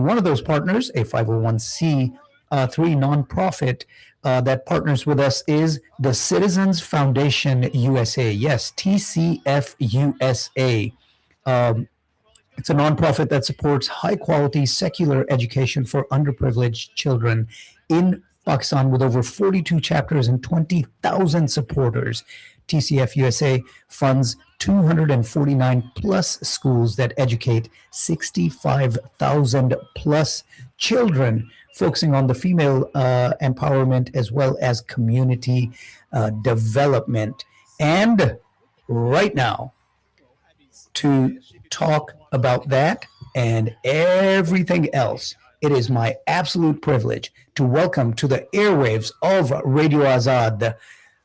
One of those partners, a 501c3 nonprofit that partners with us, is the Citizens Foundation USA. Yes, TCF USA. Um, it's a nonprofit that supports high quality secular education for underprivileged children in Pakistan with over 42 chapters and 20,000 supporters. TCF USA funds 249 plus schools that educate 65,000 plus children, focusing on the female empowerment as well as community development. And right now, to talk about that and everything else, it is my absolute privilege to welcome to the airwaves of Radio Azad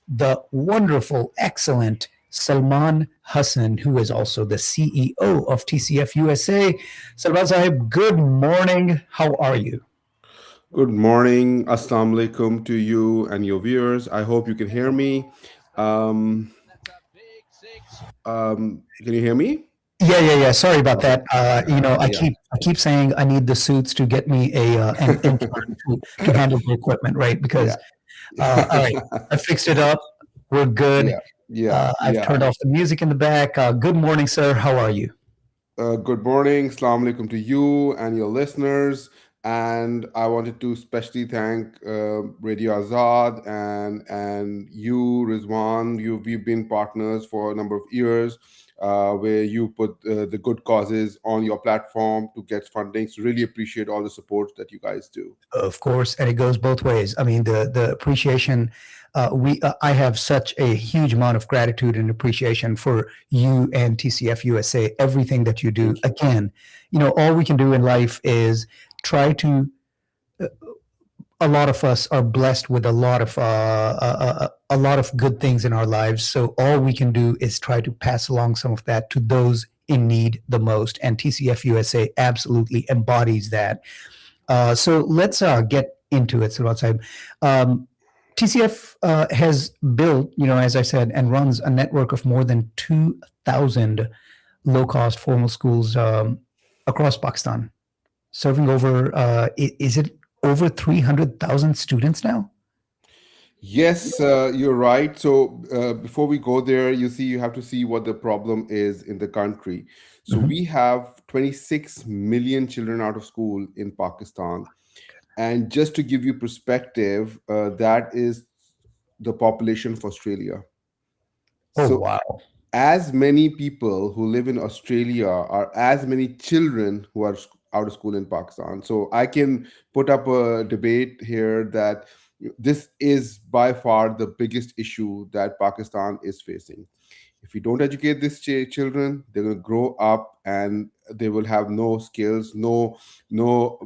the wonderful, excellent Salman Hassan, who is also the CEO of TCF USA. Salman Sahib, good morning. How are you? Good morning. Assalamu alaikum to you and your viewers. I hope you can hear me. Um, can you hear me? Yeah. Sorry about Okay. that. I Yeah. keep saying I need the suits to get me an intern to handle the equipment, right? Because Yeah. all right, I fixed it up. We're good. Yeah. Yeah. I've Yeah. turned off the music in the back. Good morning, sir. How are you? Good morning. Assalamu alaikum to you and your listeners. And I wanted to especially thank Radio Azad and you, Rizwan. We've been partners for a number of years, where you put the good causes on your platform to get funding. So really appreciate all the support that you guys do. Of course, and it goes both ways. I mean, the appreciation. I have such a huge amount of gratitude and appreciation for you and TCF USA. Everything that you do. Thank you. Again, all we can do in life is try to. A lot of us are blessed with a lot of good things in our lives. So all we can do is try to pass along some of that to those in need the most. And TCF USA absolutely embodies that. So let's get into it, Salawat Sahib. TCF has built, as I said, and runs a network of more than 2,000 low-cost formal schools across Pakistan, serving over, is it over 300,000 students now? Yes, you're right. So before we go there, you have to see what the problem is in the country. So Mhm. we have 26 million children out of school in Pakistan. And just to give you perspective, that is the population of Australia. Oh, So wow. as many people who live in Australia are as many children who are out of school in Pakistan. So I can put up a debate here that this is by far the biggest issue that Pakistan is facing. If we don't educate these children, they're going to grow up and they will have no skills, no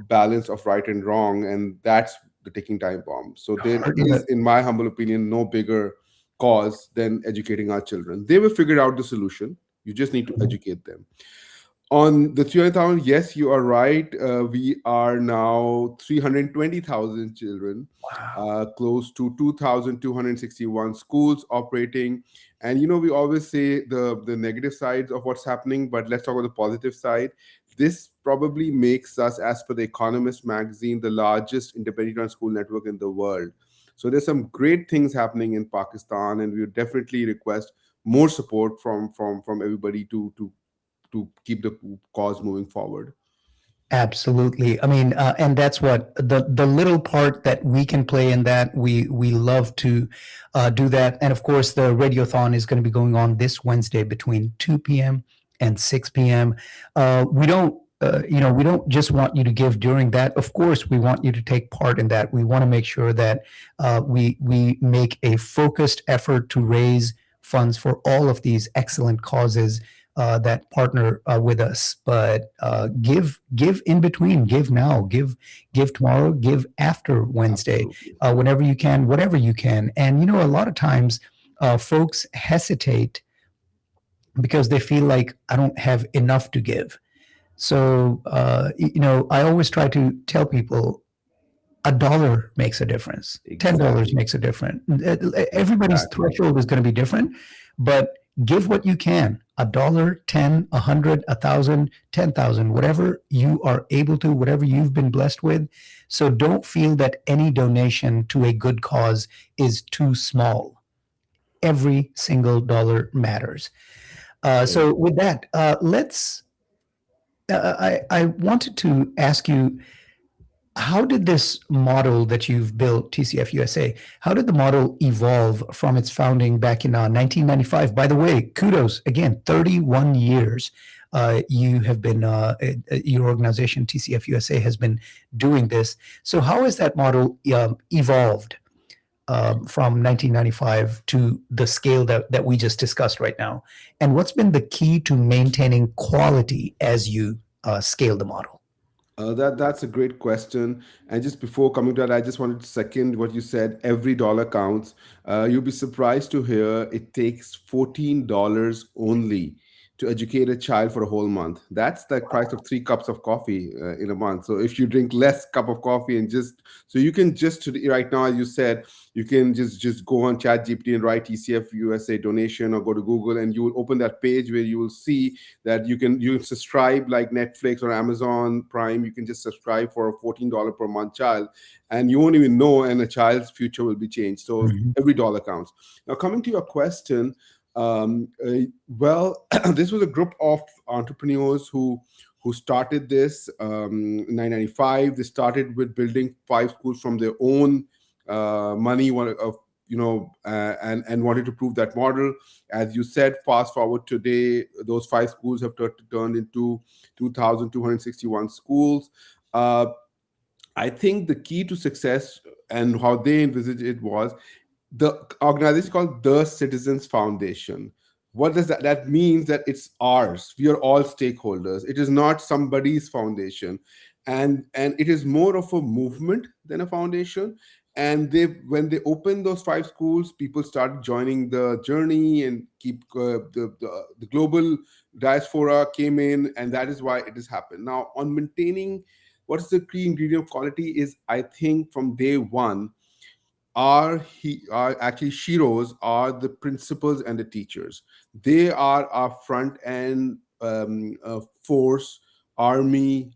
balance of right and wrong, and that's the ticking time bomb. So there is, in my humble opinion, no bigger cause than educating our children. They will figure out the solution. You just need to educate them. On the 300,000, yes, you are right. We are now 320,000 children, Wow. close to 2,261 schools operating. And we always say the negative sides of what's happening, but let's talk about the positive side. This probably makes us, as per the Economist magazine, the largest independent school network in the world. So there's some great things happening in Pakistan, and we would definitely request more support from everybody to keep the cause moving forward. Absolutely. I mean, and that's what the little part that we can play in that. We love to do that, and of course, the radiothon is going to be going on this Wednesday between 2 p.m. and 6 p.m. We don't just want you to give during that. Of course, we want you to take part in that. We want to make sure that we make a focused effort to raise funds for all of these excellent causes that partner with us. But give in between, give now, give tomorrow, give after Wednesday, Absolutely. whenever you can, whatever you can. And a lot of times, folks hesitate because they feel like I don't have enough to give. So I always try to tell people $1 makes a difference. $10 Exactly. makes a difference. Everybody's Exactly. threshold is going to be different, but Give what you can, a dollar, 10, 100, 1,000, 10,000, whatever you are able to, whatever you've been blessed with. So don't feel that any donation to a good cause is too small. Every single dollar matters. So with that, let's. I wanted to ask you, how did this model that you've built, TCF USA, how did the model evolve from its founding back in 1995? By the way, kudos again, 31 years. You have been, your organization, TCF USA, has been doing this. So, how has that model evolved from 1995 to the scale that we just discussed right now? And what's been the key to maintaining quality as you scale the model? That's a great question. And just before coming to that, I just wanted to second what you said. Every dollar counts. You'll be surprised to hear it takes $14 only to educate a child for a whole month. That's the price of 3 cups of coffee in a month. So if you drink less cup of coffee and just so you can just right now, as you said, you can just go on Chat GPT and write TCF USA donation, or go to Google and you will open that page where you will see that you can subscribe like Netflix or Amazon Prime. You can just subscribe for a $14 per month child, and you won't even know, and a child's future will be changed. So Mhm. every dollar counts. Now, coming to your question, well, this was a group of entrepreneurs who started this in 1995. They started with building 5 schools from their own money, one of and wanted to prove that model. As you said, fast forward today, those 5 schools have turned into 2,261 schools. Uh, I think the key to success and how they envisaged it was the organization called the Citizens Foundation. What does that means? That it's ours. We are all stakeholders. It is not somebody's foundation, and it is more of a movement than a foundation. And they when they opened those 5 schools, people started joining the journey, and keep the global diaspora came in, and that is why it has happened. Now, on maintaining, what is the key ingredient of quality is, I think, from day one, are actually sheroes are the principals and the teachers. They are our front end force, army,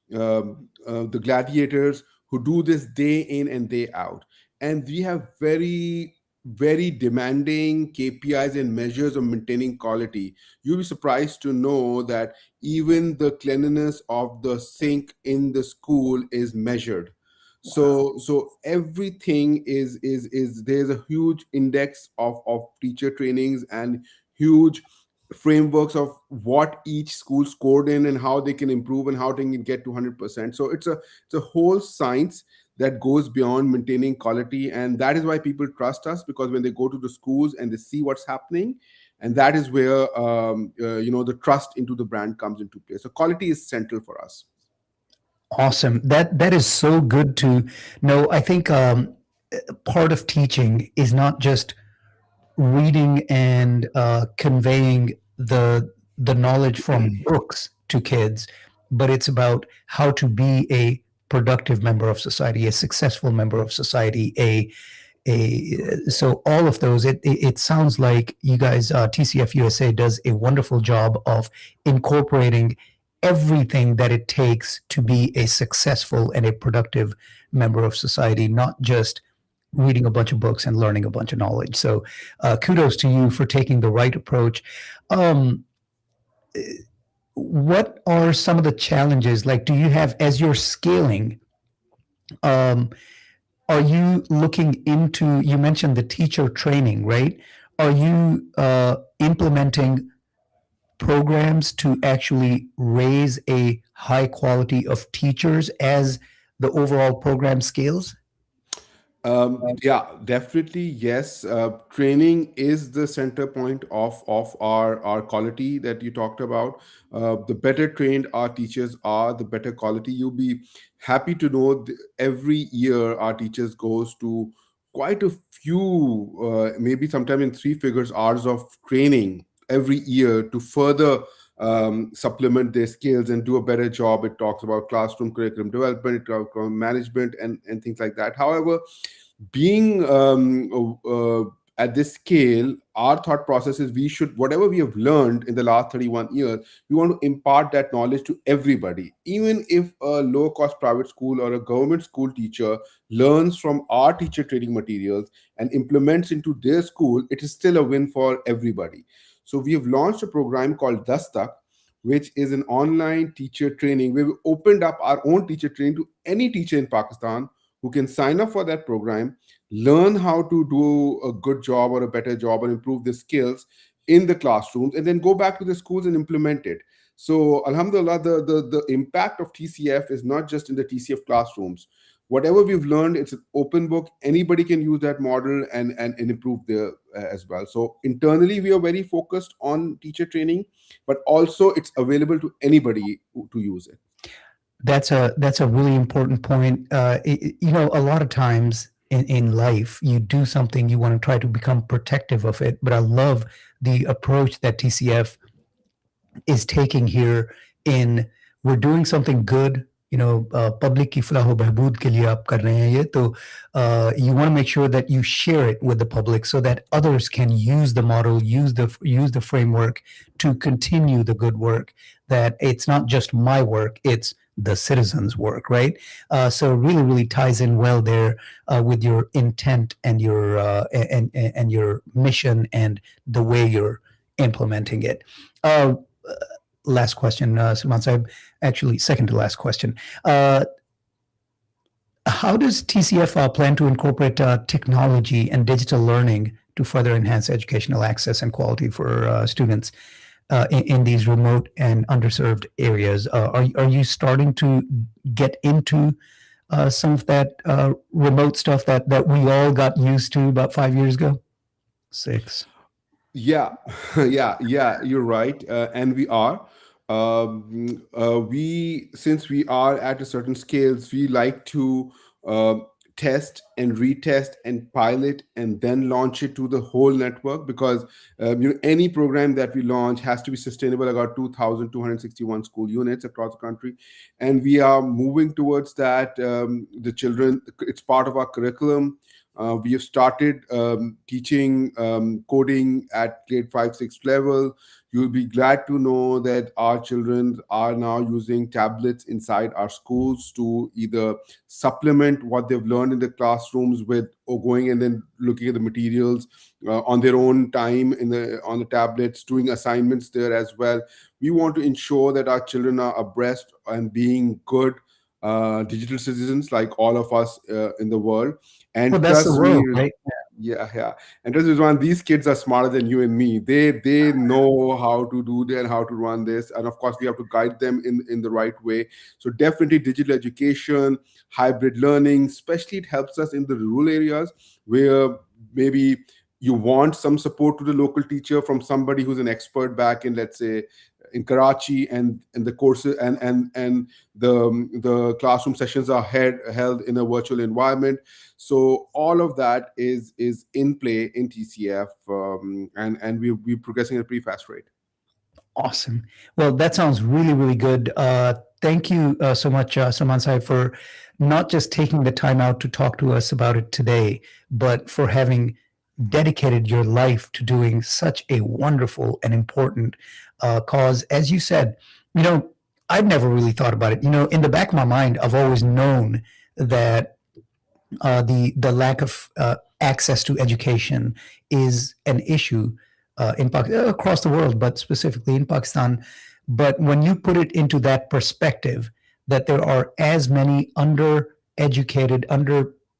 the gladiators who do this day in and day out. And we have very demanding KPIs and measures of maintaining quality. You'll be surprised to know that even the cleanliness of the sink in the school is measured. Wow. So everything is there's a huge index of teacher trainings, and huge frameworks of what each school scored in, and how they can improve, and how they can get to 100%. So it's a whole science that goes beyond maintaining quality, and that is why people trust us, because when they go to the schools and they see what's happening, and that is where the trust into the brand comes into play. So quality is central for us. Awesome. That is so good to know. I think part of teaching is not just reading and conveying the knowledge from books to kids, but it's about how to be a productive member of society, a successful member of society, so all of those. It sounds like you guys, TCF USA, does a wonderful job of incorporating everything that it takes to be a successful and a productive member of society, not just reading a bunch of books and learning a bunch of knowledge. So kudos to you for taking the right approach. Um, what are some of the challenges? Like, do you have, as you're scaling, um, are you looking into, you mentioned the teacher training, right? Are you implementing programs to actually raise a high quality of teachers as the overall program scales? Yeah, definitely. Yes. Training is the center point of our quality that you talked about. The better trained our teachers are, the better quality. You'll be happy to know every year our teachers goes to quite a few, maybe sometime in 3 figures hours of training every year to further supplement their skills and do a better job. It talks about classroom curriculum development, it talks about management, and things like that. However, being at this scale, our thought process is we should, whatever we have learned in the last 31 years, we want to impart that knowledge to everybody. Even if a low cost private school or a government school teacher learns from our teacher training materials and implements into their school, it is still a win for everybody. So we have launched a program called Dastak, which is an online teacher training where we opened up our own teacher training to any teacher in Pakistan who can sign up for that program, learn how to do a good job or a better job or improve their skills in the classrooms, and then go back to the schools and implement it. So Alhamdulillah, the impact of TCF is not just in the TCF classrooms. Whatever we've learned, it's an open book. Anybody can use that model and improve there as well. So internally, we are very focused on teacher training, but also it's available to anybody to use it. That's a really important point. A lot of times in life, you do something, you want to try to become protective of it. But I love the approach that TCF is taking here in we're doing something good. Public की फलाह व बहबूद के लिए आप कर रहे हैं ये तो you want to make sure that you share it with the public so that others can use the model, use the framework to continue the good work. That it's not just my work; it's the citizens' work, right? So really ties in well there with your intent and your and your mission and the way you're implementing it. Uh, Last question, Salman Saib. Actually, second to last question. How does TCF plan to incorporate technology and digital learning to further enhance educational access and quality for students in these remote and underserved areas? Are you starting to get into some of that remote stuff that we all got used to about 5 years ago? 6. Yeah, yeah, you're right, and we are. We since we are at a certain scales, we like to uh, test and retest and pilot and then launch it to the whole network because any program that we launch has to be sustainable. About 2,261 school units across the country, and we are moving towards that. The children, it's part of our curriculum. We have started teaching coding at grade 5, 6 level. You'll be glad to know that our children are now using tablets inside our schools to either supplement what they've learned in the classrooms with or going and then looking at the materials on their own time on the tablets, doing assignments there as well. We want to ensure that our children are abreast and being good digital citizens like all of us in the world. Well, And that's the trust me, world, right? yeah. And trust me, Rizwan, these kids are smarter than you and me. They know how to do that and how to run this. And of course, we have to guide them in the right way. So definitely digital education, hybrid learning, especially it helps us in the rural areas where maybe you want some support to the local teacher from somebody who's an expert back in, let's say, in Karachi, and the courses and the classroom sessions are held in a virtual environment. So all of that is in play in TCF, and we're progressing at a pretty fast rate. Awesome. Well, that sounds really good. Thank you so much, Saman Sai, for not just taking the time out to talk to us about it today, but for having dedicated your life to doing such a wonderful and important cause. As you said, I've never really thought about it. In the back of my mind, I've always known that the lack of access to education is an issue across the world, but specifically in Pakistan. But when you put it into that perspective, that there are as many undereducated,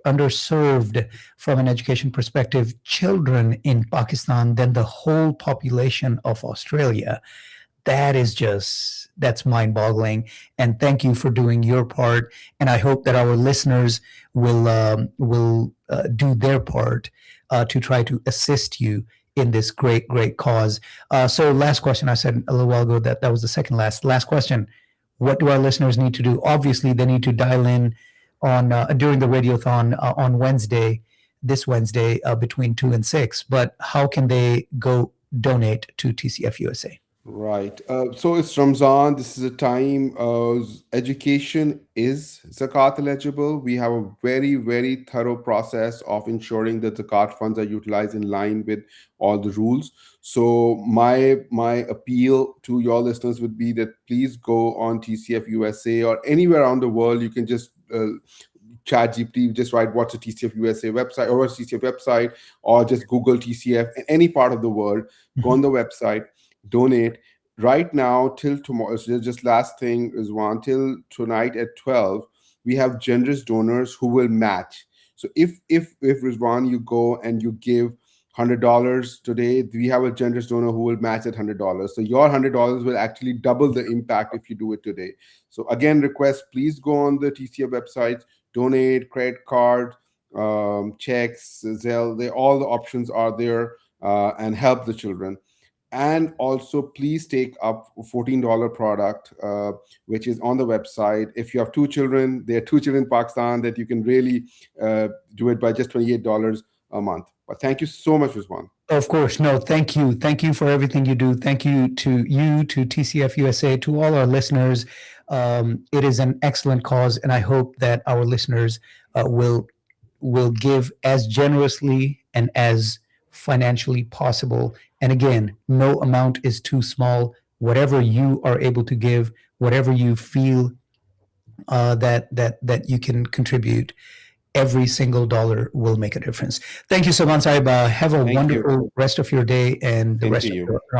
underserved from an education perspective children in Pakistan than the whole population of Australia, that's mind boggling. And thank you for doing your part. And I hope that our listeners will do their part to try to assist you in this great cause. So last question, I said a little while ago that was the second last question. What do our listeners need to do? Obviously, they need to dial in on during the radiothon on this Wednesday between 2 and 6. But how can they go donate to TCF USA? Right. So it's Ramzan. This is a time education is zakat eligible. We have a very, very thorough process of ensuring that zakat funds are utilized in line with all the rules. So my appeal to your listeners would be that please go on TCF USA or anywhere around the world. You can just chat GPT, just write what's a TCF USA website or what's TCF website, or just Google TCF in any part of the world. Go on Mhm. the website, donate. Right now till tomorrow, so just last thing is one till tonight at 12, we have generous donors who will match. So if Rizwan, you go and you give $100 today, we have a generous donor who will match at $100. So your $100 will actually double the impact if you do it today. So again, request, please go on the TCF website, donate, credit card, checks, Zelle, all the options are there, and help the children. And also, please take up $14 product, which is on the website. If you have two children, there are two children in Pakistan that you can really do it by just $28 a month. But thank you so much, Rizwan. Of course. No, thank you. Thank you for everything you do. Thank you, to TCF USA, to all our listeners. It is an excellent cause, and I hope that our listeners will give as generously and as financially possible. And again, no amount is too small. Whatever you are able to give, whatever you feel that you can contribute, every single dollar will make a difference. Thank you so much, Saib. Have a Thank you. wonderful rest of your day and the Same to rest of you. your